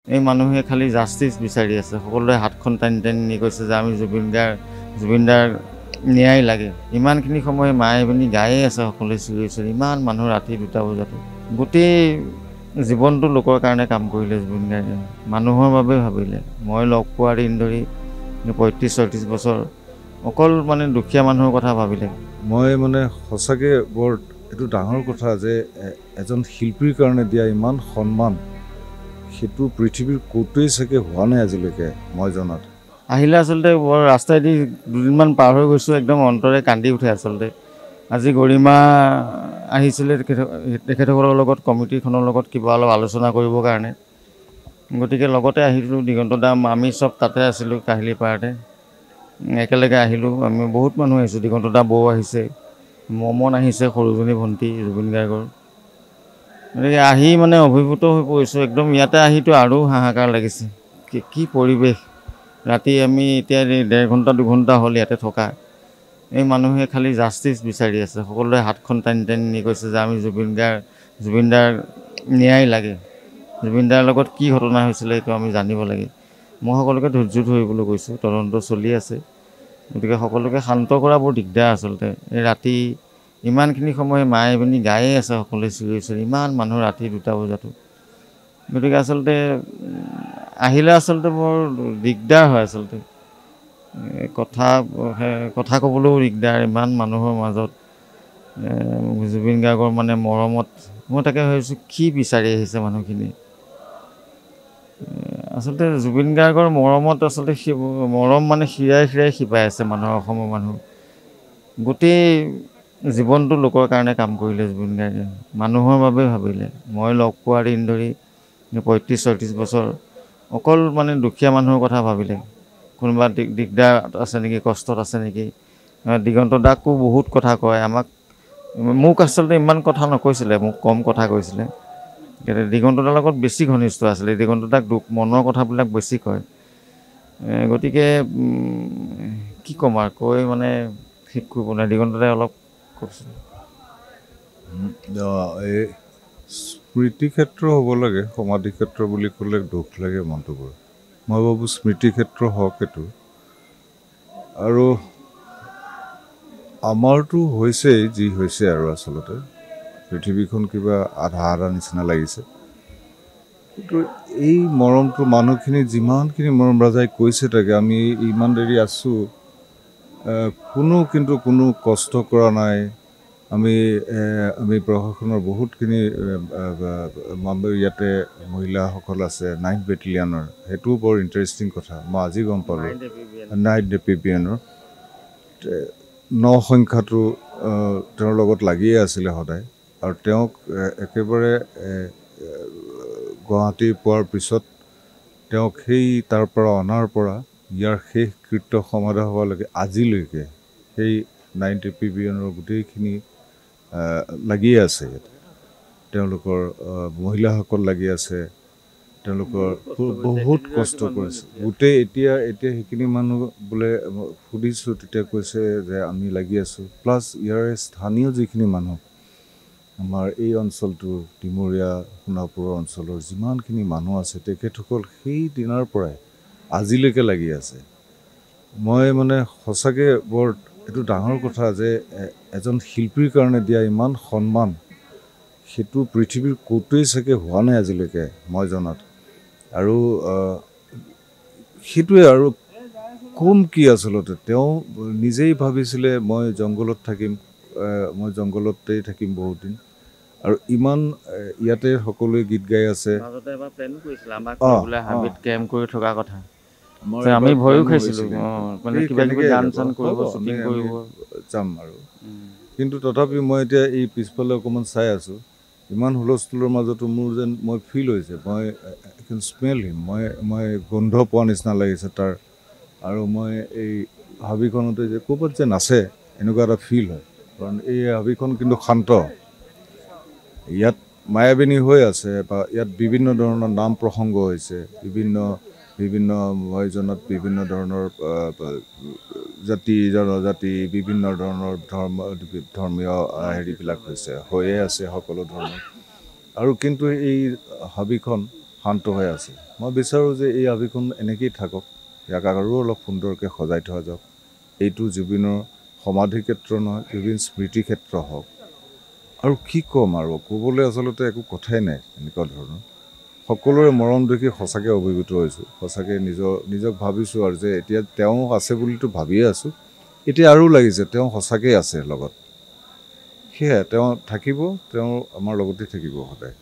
এই মানুহে খালি জাষ্টিচ বিচাৰি আছে। সকলোৱে হাতখন টানি টানি নি কৈছে যে আমি জুবিনদাৰ ন্যায় লাগে। ইমানখিনি সময় মায়ে পিনি গায়ে আছে সকলোৱে চিঞৰি চিঞৰি। ইমান মানুহ ৰাতি 2টা বজাতো। গোটেই জীৱনটো লোকৰ কাৰণে কাম কৰিলে জুবিন গাৰ্গে। মানুহৰ বাবে ভাবিলে। মই লগ পোৱাৰ দিন ধৰি 35-36 বছৰ অকল দুখীয়া মানুহৰ কথা ভাবিলে। মই সঁচাকৈ বৰ এইটো ডাঙৰ কথা যে এজন শিল্পীৰ কাৰণে দিয়া ইমান সন্মান সেইটো পৃথিৱীৰ ক'তোৱেই চাগে হোৱা নাই আজিলৈকে মই জনাত। আহিলে আচলতে বৰ ৰাস্তাইদি দুদিনমান পাৰ হৈ গৈছোঁ, একদম অন্তৰে কান্দি উঠে আচলতে। আজি গৰিমা আহিছিলে তেখেতসকলৰ লগত, কমিটিখনৰ লগত কিবা অলপ আলোচনা কৰিবৰ কাৰণে। গতিকে লগতে আহিলোঁ, দিগন্ত দা আমি চব তাতে আছিলোঁ কাহিলী পাৰতে। একেলগে আহিলোঁ, আমি বহুত মানুহ আহিছোঁ। দিগন্ত দা বৌ আহিছে, মমন আহিছে, সৰুজনী ভণ্টি জুবিন গাৰ্গৰ। গতিকে আহি অভিভূত হৈ পৰিছোঁ একদম। ইয়াতে আহিতো আৰু হাহাকাৰ লাগিছে। কি পৰিৱেশ! ৰাতি আমি এতিয়া 1.5 ঘণ্টা 2 ঘণ্টা হ'ল ইয়াতে থকা। এই মানুহে খালি জাষ্টিচ বিচাৰি আছে। সকলোৱে হাতখন টানি টানি নি কৈছে যে আমি জুবিনদাৰ ন্যায় লাগে। জুবিনদাৰ লগত কি ঘটনা হৈছিলে এইটো আমি জানিব লাগে। মই সকলোকে ধৈৰ্য ধৰিবলৈ কৈছোঁ, তদন্ত চলি আছে। গতিকে সকলোকে শান্ত কৰা বৰ দিগদাৰ আচলতে। এই ৰাতি ইমানখিনি সময় মায়ে পিনি গায়ে আছে সকলোৱে চিঞৰি চিঞৰি। ইমান মানুহ ৰাতি 2টা বজাতো। গতিকে আচলতে আহিলে আচলতে বৰ দিগদাৰ হয় আচলতে। কথা ক'বলৈও দিগদাৰ ইমান মানুহৰ মাজত। জুবিন গাৰ্গৰ মৰমত মই তাকে ভাবিছোঁ কি বিচাৰি আহিছে মানুহখিনি। আচলতে জুবিন গাৰ্গৰ মৰমত আচলতে মৰম শিৰাই শিৰাই শিপাই আছে মানুহৰ, অসমৰ মানুহ। গোটেই জীৱনটো লোকৰ কাৰণে কাম কৰিলে জুবিন গাৰ্গে। মানুহৰ বাবে ভাবিলে। মই লগ পোৱাৰ দিন ধৰি 35-36 বছৰ অকল দুখীয়া মানুহৰ কথা ভাবিলে। কোনোবা দিগদাৰ আছে নেকি, কষ্টত আছে নেকি। দিগন্ত দাকো বহুত কথা কয় মোক আচলতে ইমান কথা নকৈছিলে, মোক কম কথা কৈছিলে। দিগন্ত দাৰ লগত বেছি ঘনিষ্ঠ আছিলে। দিগন্ত দাক মনৰ কথাবিলাক বেছি কয়। গতিকে কি ক'ম আৰু কৈ ঠিক কৰিব নাই। দিগন্ত দাই অলপ কওকচোন। এই স্মৃতি ক্ষেত্ৰ হ'ব লাগে, সমাধি ক্ষেত্ৰ বুলি ক'লে দুখ লাগে মনটো বৰ। মই ভাবোঁ স্মৃতি ক্ষেত্ৰ হওক এইটো। আৰু আমাৰতো হৈছেই যি হৈছে, আৰু আচলতে পৃথিৱীখন কিবা আধা আধা নিচিনা লাগিছে। কিন্তু এই মৰমটো মানুহখিনি যিমানখিনি মৰম ৰাজাই কৈছে তাকে আমি ইমান দেৰি আছোঁ, কোনো কষ্ট কৰা নাই। আমি প্ৰশাসনৰ বহুতখিনি ইয়াতে মহিলাসকল আছে 9th বেটেলিয়ানৰ। সেইটোও বৰ ইণ্টাৰেষ্টিং কথা, মই আজি গম পালোঁ। 9th PPN-ৰ 9 সংখ্যাটো তেওঁৰ লগত লাগিয়ে আছিলে সদায়। আৰু তেওঁক একেবাৰে গুৱাহাটী পোৱাৰ পিছত তেওঁক তাৰ পৰা অনাৰ পৰা ইয়াৰ শেষ কৃত্য সমাধা হোৱালৈকে আজিলৈকে সেই 9th PPN-ৰ গোটেইখিনি লাগিয়ে আছে ইয়াতে। তেওঁলোকৰ মহিলাসকল লাগি আছে, তেওঁলোকৰ বহুত কষ্ট কৰিছে গোটেই। এতিয়া সেইখিনি মানুহ বোলে সুধিছোঁ, তেতিয়া কৈছে যে আমি লাগি আছোঁ। প্লাছ ইয়াৰে স্থানীয় যিখিনি মানুহ, আমাৰ এই অঞ্চলটোৰ ডিমৰীয়া সোণাপুৰৰ অঞ্চলৰ যিমানখিনি মানুহ আছে, তেখেতসকল সেই দিনাৰ পৰাই আজিলৈকে লাগি আছে। মই সঁচাকৈ বৰ এইটো ডাঙৰ কথা যে এজন শিল্পীৰ কাৰণে দিয়া ইমান সন্মান সেইটো পৃথিৱীৰ ক'তোৱেই চাগে হোৱা নাই আজিলৈকে মই জনাত। আৰু সেইটোৱে আৰু কম কি আচলতে, তেওঁ নিজেই ভাবিছিলে মই জংঘলতেই থাকিম বহুত দিন। আৰু ইমান ইয়াতে সকলোৱে গীত গাই আছে। আমি ভয়ো খাইছিলোঁ গান চান যাম আৰু। কিন্তু তথাপিও মই এতিয়া এই পিছফালে অকণমান চাই আছোঁ, ইমান হুলস্থুলৰ মাজতো মোৰ যেন মই ফিল হৈছে, মই স্মেল হিম, মই গোন্ধ পোৱা নিচিনা লাগিছে তাৰ। আৰু মই এই হাবিখনতে যে ক'ৰবাত যেন আছে এনেকুৱা এটা ফিল হয়। কাৰণ এই হাবিখন কিন্তু শান্ত। ইয়াত মায়াবিনী হৈ আছে, বা ইয়াত বিভিন্ন ধৰণৰ নাম প্ৰসংগ হৈছে। মই জনাত বিভিন্ন ধৰণৰ জাতি জনজাতি, বিভিন্ন ধৰণৰ ধৰ্মীয় হেৰিবিলাক হৈয়ে আছে সকলো ধৰণৰ। আৰু কিন্তু এই হাবিখন শান্ত হৈ আছে। মই বিচাৰোঁ যে এই আৱেগখন এনেকৈয়ে থাকক, ইয়াক আৰু অলপ সুন্দৰকৈ সজাই থোৱা যাওক। এইটো জুবিনৰ সমাধি ক্ষেত্ৰ নহয়, জুবিন স্মৃতি ক্ষেত্ৰ হওক। আৰু কি ক'ম আৰু, ক'বলৈ আচলতে একো কথাই নাই এনেকুৱা ধৰণৰ। সকলোৰে মৰম দেখি সঁচাকৈ অভিভূত হৈছোঁ, সঁচাকৈ নিজক ভাবিছোঁ আৰু যে এতিয়া তেওঁ আছে বুলিতো ভাবিয়ে আছোঁ, এতিয়া আৰু লাগিছে তেওঁ সঁচাকৈ আছে লগত। সেয়াই, তেওঁ থাকিব, তেওঁ আমাৰ লগতে থাকিব সদায়।